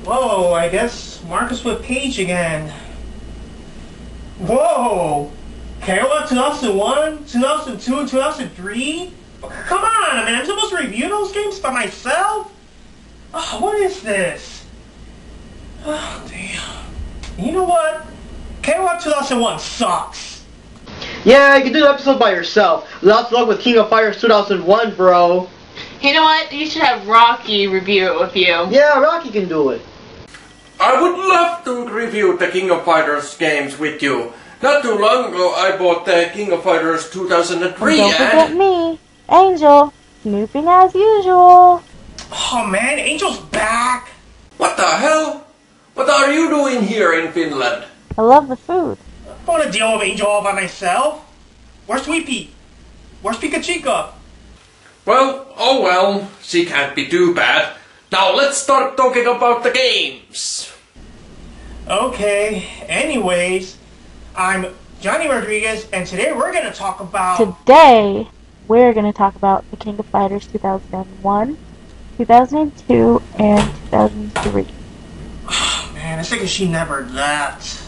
Whoa, I guess Marcus with Paige again. Whoa! KOF 2001, 2002, and 2003? Come on, I mean, I'm supposed to review those games by myself? Oh, what is this? Oh, damn. You know what? KOF 2001 sucks. Yeah, you can do the episode by yourself. Lots of luck with King of Fighters 2001, bro. You know what? You should have Rocky review it with you. Yeah, Rocky can do it. I would love to review the King of Fighters games with you. Not too long ago I bought the King of Fighters 2003 and don't forget me, Angel, snooping as usual. Oh man, Angel's back! What the hell? What are you doing here in Finland? I love the food. I don't want to deal with Angel all by myself. Where's Sweet Pea? Where's Pikachu? Well, oh well, she can't be too bad. Now let's start talking about the games. Okay, anyways, I'm Johnny Rodriguez, and today we're going to talk about... Today, we're going to talk about the King of Fighters 2001, 2002, and 2003. Oh, man, I think she never left.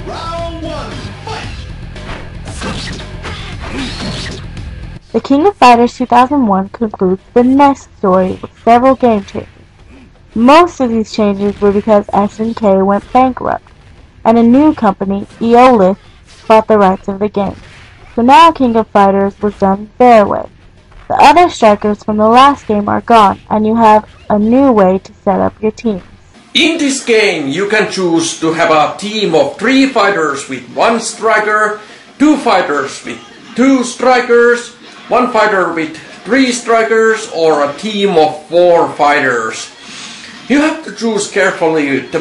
Round one, fight! The King of Fighters 2001 concludes the NES story with several game changes. Most of these changes were because SNK went bankrupt, and a new company, Eolith, bought the rights of the game. So now King of Fighters was done their way. The other strikers from the last game are gone, and you have a new way to set up your teams. In this game, you can choose to have a team of 3 fighters with 1 striker, 2 fighters with 2 strikers, 1 fighter with 3 strikers, or a team of 4 fighters. You have to choose carefully. The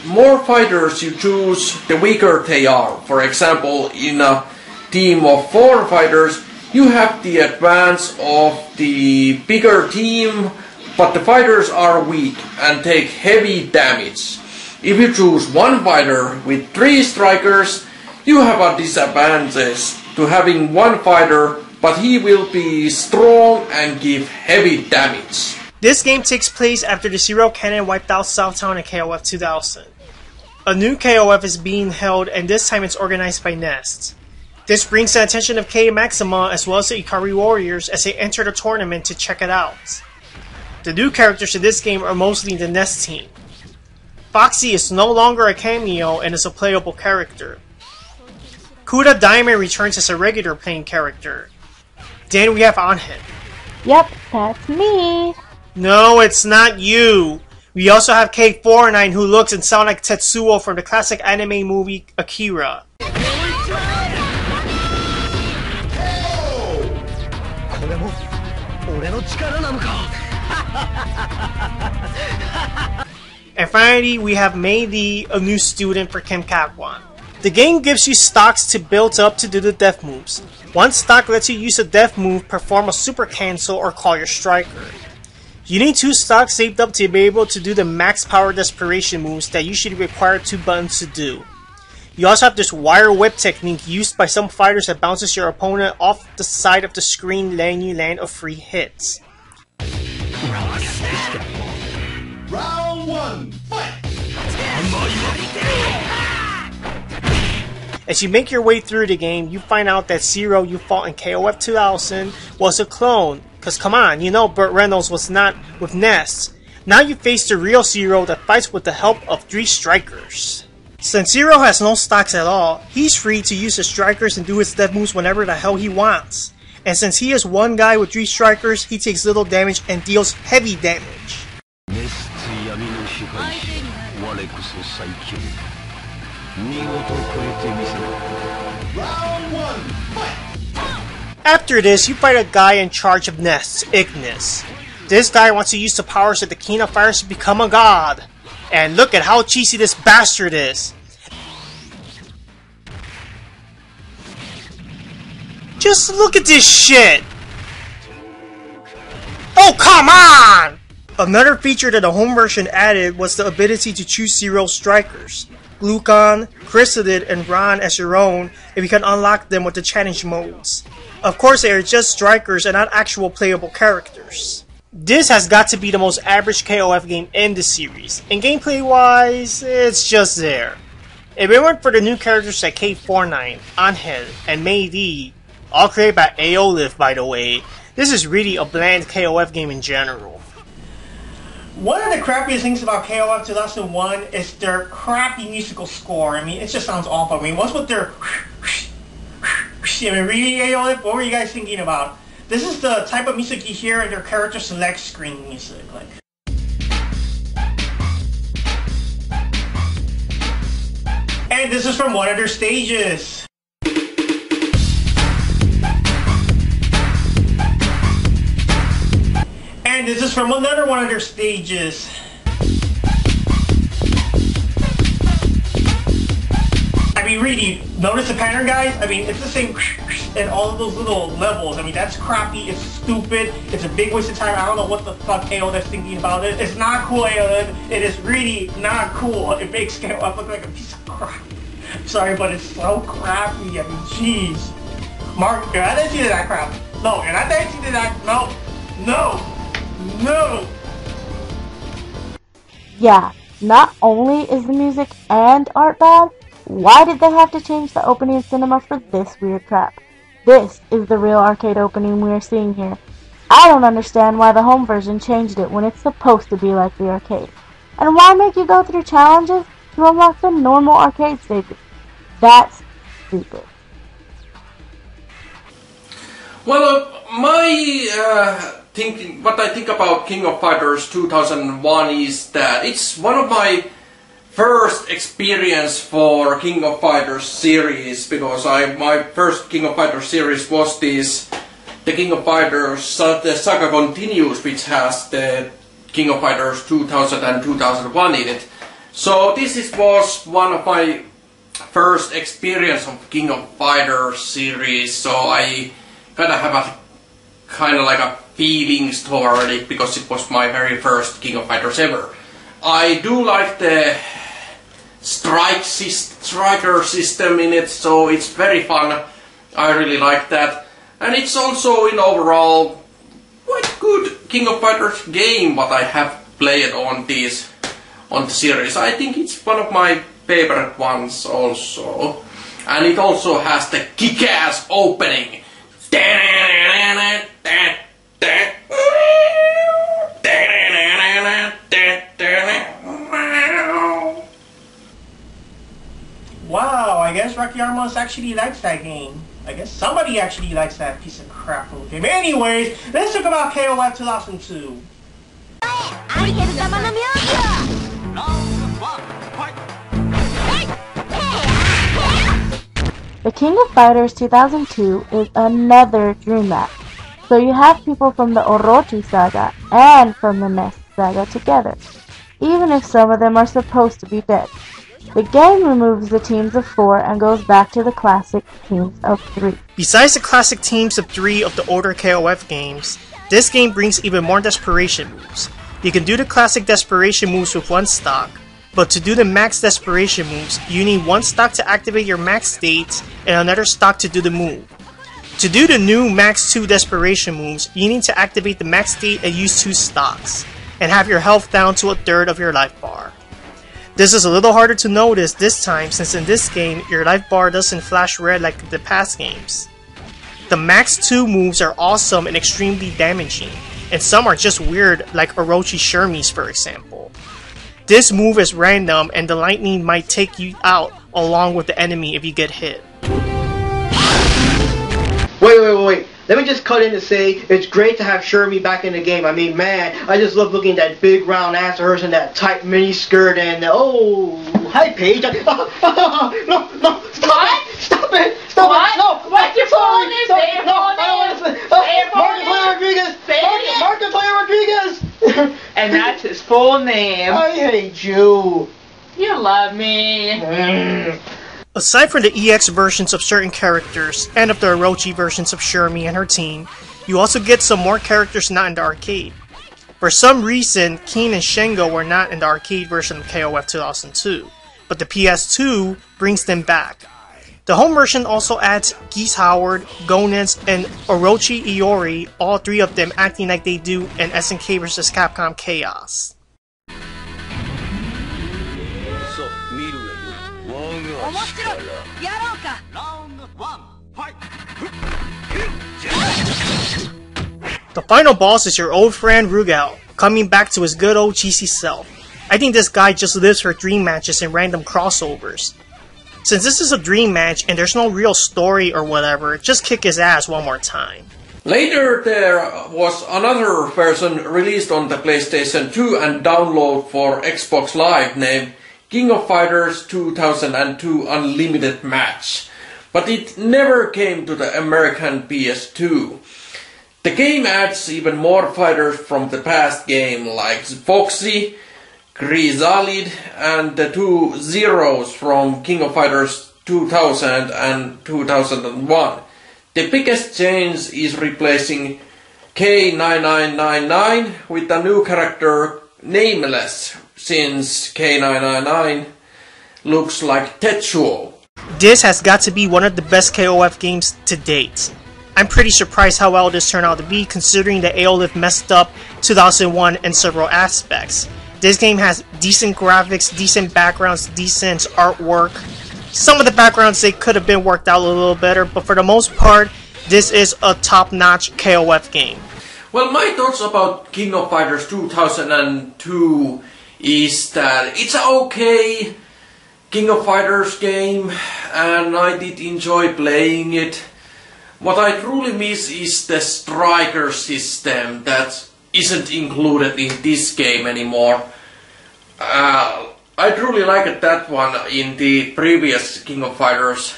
more fighters you choose, the weaker they are. For example, in a team of 4 fighters, you have the advance of the bigger team, but the fighters are weak and take heavy damage. If you choose 1 fighter with 3 strikers, you have a disadvantage to having 1 fighter, but he will be strong and give heavy damage. This game takes place after the Zero Cannon wiped out Southtown in KOF 2000. A new KOF is being held, and this time it's organized by Nest. This brings the attention of K Maxima as well as the Ikari Warriors as they enter the tournament to check it out. The new characters in this game are mostly the Nest team. Foxy is no longer a cameo and is a playable character. Kuda Diamond returns as a regular playing character. Then we have Anhin. Yep, that's me. No, it's not you. We also have K49 who looks and sounds like Tetsuo from the classic anime movie Akira. And finally, we have Mei, a new student for Kim Kakwan. The game gives you stocks to build up to do the death moves. One stock lets you use a death move, perform a super cancel, or call your striker. You need 2 stocks saved up to be able to do the max power desperation moves that usually require 2 buttons to do. You also have this wire whip technique used by some fighters that bounces your opponent off the side of the screen, letting you land a free hit. Round one, fight! As you make your way through the game, you find out that Zero you fought in KOF 2000 was a clone. Cause come on, you know Burt Reynolds was not with Nest. Now you face the real Zero that fights with the help of 3 strikers. Since Zero has no stocks at all, he's free to use his strikers and do his death moves whenever the hell he wants. And since he is one guy with 3 strikers, he takes little damage and deals heavy damage. Round 1, fight! After this, you fight a guy in charge of nests, Ignis. This guy wants to use the powers of the King of Fighters to become a god. And look at how cheesy this bastard is. Just look at this shit! Oh, come on! Another feature that the home version added was the ability to choose Zero strikers. Glucon, Chrysalid, and Ron as your own, and you can unlock them with the challenge modes. Of course, they are just strikers and not actual playable characters. This has got to be the most average KOF game in the series, and gameplay wise, it's just there. If it weren't for the new characters like K49, Angel, and Mei Li, all created by Aolif by the way, this is really a bland KOF game in general. One of the crappiest things about KOF 2001 is their crappy musical score. I mean, it just sounds awful. I mean, what's with their... I mean, really, Aolif, what were you guys thinking about? This is the type of music you hear in their character select screen music. Like. And this is from one of their stages. And this is from another one of their stages. I mean, really, notice the pattern, guys? I mean, it's the same in all of those little levels. I mean, that's crappy, it's stupid, it's a big waste of time. I don't know what the fuck Aolif's thinking about it. It's not cool, Aolif. It is really not cool. It makes KOF look like a piece of crap. Sorry, but it's so crappy. I mean, jeez. Mark, you're not dancing to that crap. No, you're not dancing to that. No. No. No! Yeah, not only is the music and art bad, why did they have to change the opening cinema for this weird crap? This is the real arcade opening we are seeing here. I don't understand why the home version changed it when it's supposed to be like the arcade. And why make you go through challenges to unlock the normal arcade stages? That's stupid. Well, what I think about King of Fighters 2001 is that it's one of my first experience for King of Fighters series, because my first King of Fighters series was the King of Fighters the Saga Continues, which has the King of Fighters 2000 and 2001 in it. So this was one of my first experience of King of Fighters series, so I kind of have a feelings toward it, because it was my very first King of Fighters ever. I do like the striker system in it, so it's very fun. I really like that. And it's also in overall quite good King of Fighters game what I have played on the series. I think it's one of my favorite ones also. And it also has the kick-ass opening. Wow, I guess Rakiarmas actually likes that game. I guess somebody actually likes that piece of crap little game. Anyways, let's talk about KOF 2002. The King of Fighters 2002 is another dream match, so you have people from the Orochi saga and from the Nest saga together, even if some of them are supposed to be dead. The game removes the teams of 4 and goes back to the classic teams of 3. Besides the classic teams of 3 of the older KOF games, this game brings even more desperation moves. You can do the classic desperation moves with one stock, but to do the max desperation moves, you need one stock to activate your max states and another stock to do the move. To do the new max 2 desperation moves, you need to activate the max state and use 2 stocks, and have your health down to 1/3 of your life bar. This is a little harder to notice this time, since in this game, your life bar doesn't flash red like the past games. The max 2 moves are awesome and extremely damaging, and some are just weird like Orochi Shermie's for example. This move is random and the lightning might take you out along with the enemy if you get hit. Wait. Let me just cut in to say it's great to have Shermie back in the game. I mean, man, I just love looking at that big round ass of hers in that tight mini skirt and oh, hi Paige. No, stop What? it, stop it, stop What? it, no. What's your full name? Say your full name. Say your full name. Rodriguez. Say it. Mark and Paige Rodriguez. And that's his full name. I hate you. You love me. Aside from the EX versions of certain characters, and of the Orochi versions of Shermie and her team, you also get some more characters not in the arcade. For some reason, Keen and Shengo were not in the arcade version of KOF 2002, but the PS2 brings them back. The home version also adds Geese Howard, Gonens, and Orochi Iori, all three of them acting like they do in SNK vs Capcom Chaos. The final boss is your old friend Rugal, coming back to his good old cheesy self. I think this guy just lives for dream matches and random crossovers. Since this is a dream match and there's no real story or whatever, just kick his ass one more time. Later there was another version released on the PlayStation 2 and download for Xbox Live named King of Fighters 2002 Unlimited Match, but it never came to the American PS2. The game adds even more fighters from the past game like Foxy, Chrysalid, and the two Zeros from King of Fighters 2000 and 2001. The biggest change is replacing K9999 with a new character Nameless, since K999 looks like Tetsuo. This has got to be one of the best KOF games to date. I'm pretty surprised how well this turned out to be considering the AOLIF messed up 2001 in several aspects. This game has decent graphics, decent backgrounds, decent artwork. Some of the backgrounds they could have been worked out a little better, but for the most part, this is a top-notch KOF game. Well, my thoughts about King of Fighters 2002 is that it's an okay King of Fighters game, and I did enjoy playing it. What I truly miss is the striker system that isn't included in this game anymore. I truly liked that one in the previous King of Fighters,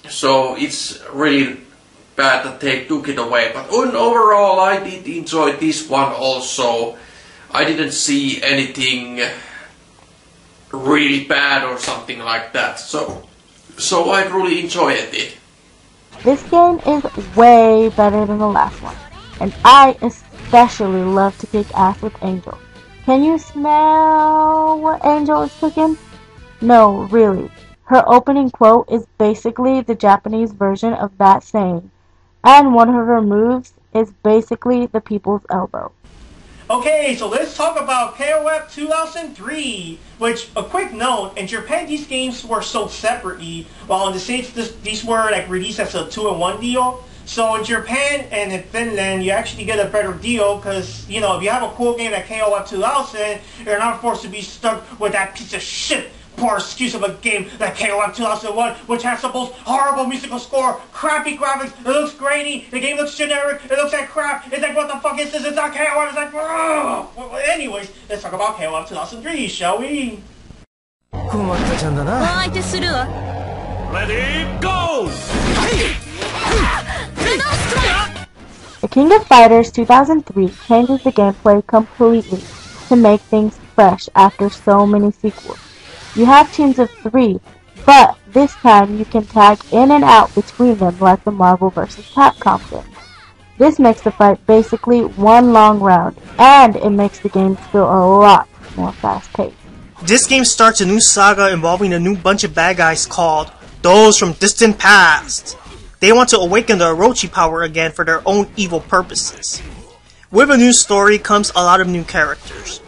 so it's really bad that they took it away. But overall, I did enjoy this one also. I didn't see anything really bad or something like that, so I really enjoyed it. This game is way better than the last one, and I especially love to kick ass with Angel. Can you smell what Angel is cooking? No, really. Her opening quote is basically the Japanese version of that saying, and one of her moves is basically the people's elbow. Okay, so let's talk about KOF 2003, which, a quick note, in Japan these games were sold separately, while in the States these were like released as a 2-in-1 deal. So in Japan and in Finland, you actually get a better deal because, you know, if you have a cool game like KOF 2000, you're not forced to be stuck with that piece of shit poor excuse of a game like KOF 2001, which has the most horrible musical score, crappy graphics, it looks grainy, the game looks generic, it looks like crap, it's like, what the fuck is this, it's not KOF, it's like, well, anyways, let's talk about KOF 2003, shall we? Ready, go! The King of Fighters 2003 changes the gameplay completely to make things fresh after so many sequels. You have teams of 3, but this time you can tag in and out between them like the Marvel vs. Capcom game. This makes the fight basically one long round, and it makes the game feel a lot more fast-paced. This game starts a new saga involving a new bunch of bad guys called Those from Distant Past. They want to awaken the Orochi power again for their own evil purposes. With a new story comes a lot of new characters.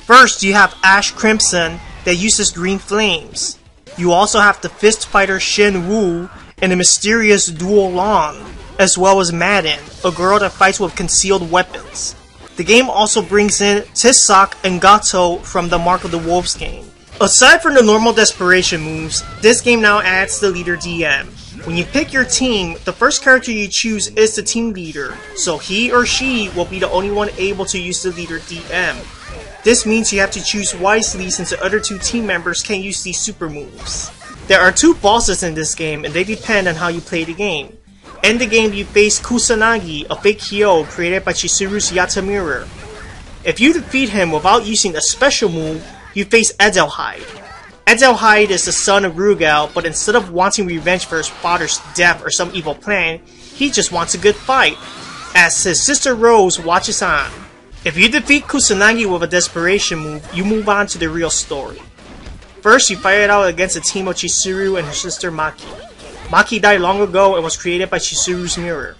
First, you have Ash Crimson that uses green flames. You also have the fist fighter Shen Wu and the mysterious Duo Long, as well as Madden, a girl that fights with concealed weapons. The game also brings in Tisak and Gato from the Mark of the Wolves game. Aside from the normal desperation moves, this game now adds the leader DM. When you pick your team, the first character you choose is the team leader, so he or she will be the only one able to use the leader DM. This means you have to choose wisely since the other two team members can't use these super moves. There are two bosses in this game and they depend on how you play the game. In the game you face Kusanagi, a fake hero created by Chisuru's Yatamura. If you defeat him without using a special move, you face Edelheid. Edelheid is the son of Rugal, but instead of wanting revenge for his father's death or some evil plan, he just wants a good fight, as his sister Rose watches on. If you defeat Kusanagi with a desperation move, you move on to the real story. First, you fight it out against a team of Chizuru and her sister Maki. Maki died long ago and was created by Chizuru's mirror.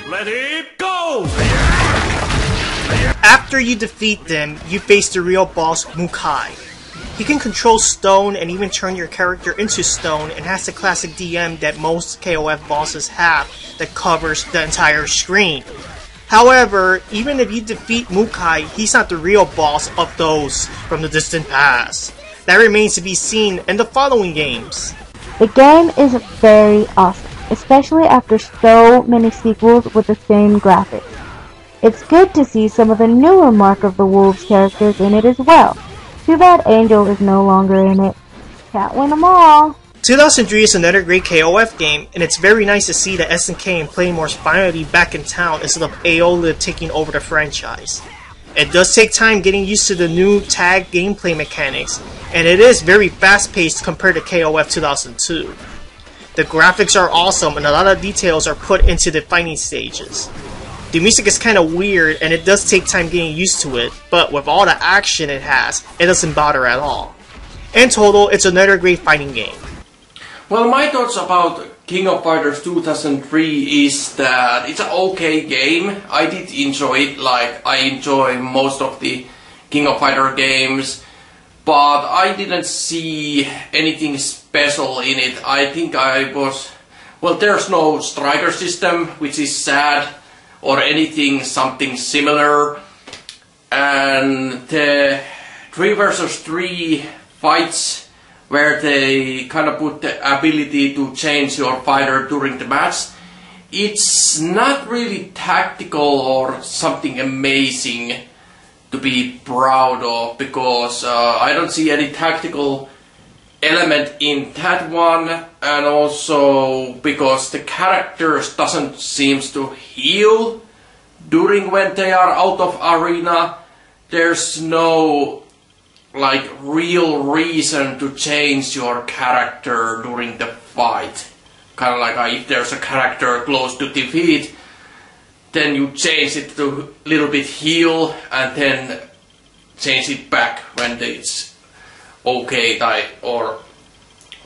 Let it go! After you defeat them, you face the real boss, Mukai. He can control stone and even turn your character into stone and has the classic DM that most KOF bosses have that covers the entire screen. However, even if you defeat Mukai, he's not the real boss of those from the distant past. That remains to be seen in the following games. The game is very awesome, especially after so many sequels with the same graphics. It's good to see some of the newer Mark of the Wolves characters in it as well. Too bad Angel is no longer in it. Can't win them all. 2003 is another great KOF game, and it's very nice to see that SNK and Playmore's finally back in town instead of Aeolid taking over the franchise. It does take time getting used to the new tag gameplay mechanics, and it is very fast-paced compared to KOF 2002. The graphics are awesome and a lot of details are put into the fighting stages. The music is kinda weird and it does take time getting used to it, but with all the action it has, it doesn't bother at all. In total, it's another great fighting game. Well, my thoughts about King of Fighters 2003 is that it's an okay game. I did enjoy it, like I enjoy most of the King of Fighter games, but I didn't see anything special in it. I think well, there's no striker system, which is sad, or something similar, and the 3 versus 3 fights where they kind of put the ability to change your fighter during the match, it's not really tactical or something amazing to be proud of, because I don't see any tactical element in that one, and also because the characters doesn't seem to heal during when they are out of arena. There's no like real reason to change your character during the fight. Kind of like if there's a character close to defeat, then you change it to a little bit heal and then change it back when it's okay or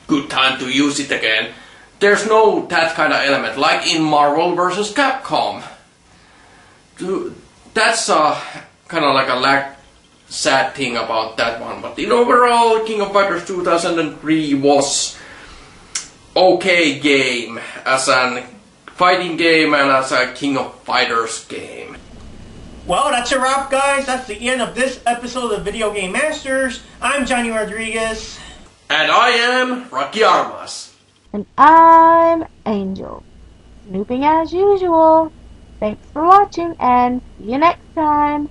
good time to use it again. There's no that kind of element like in Marvel vs. Capcom. That's kind of like a sad thing about that one, but in overall, King of Fighters 2003 was okay game as a fighting game and as a King of Fighters game. Well, that's a wrap, guys. That's the end of this episode of Video Game Masters. I'm Johnny Rodriguez. And I am Rakiarmas. And I'm Angel. Snooping as usual. Thanks for watching and see you next time.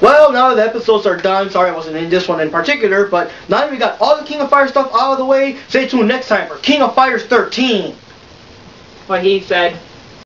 Well, now the episodes are done. Sorry I wasn't in this one in particular, but now that we got all the King of Fighters stuff out of the way, stay tuned next time for King of Fighters 13. What he said.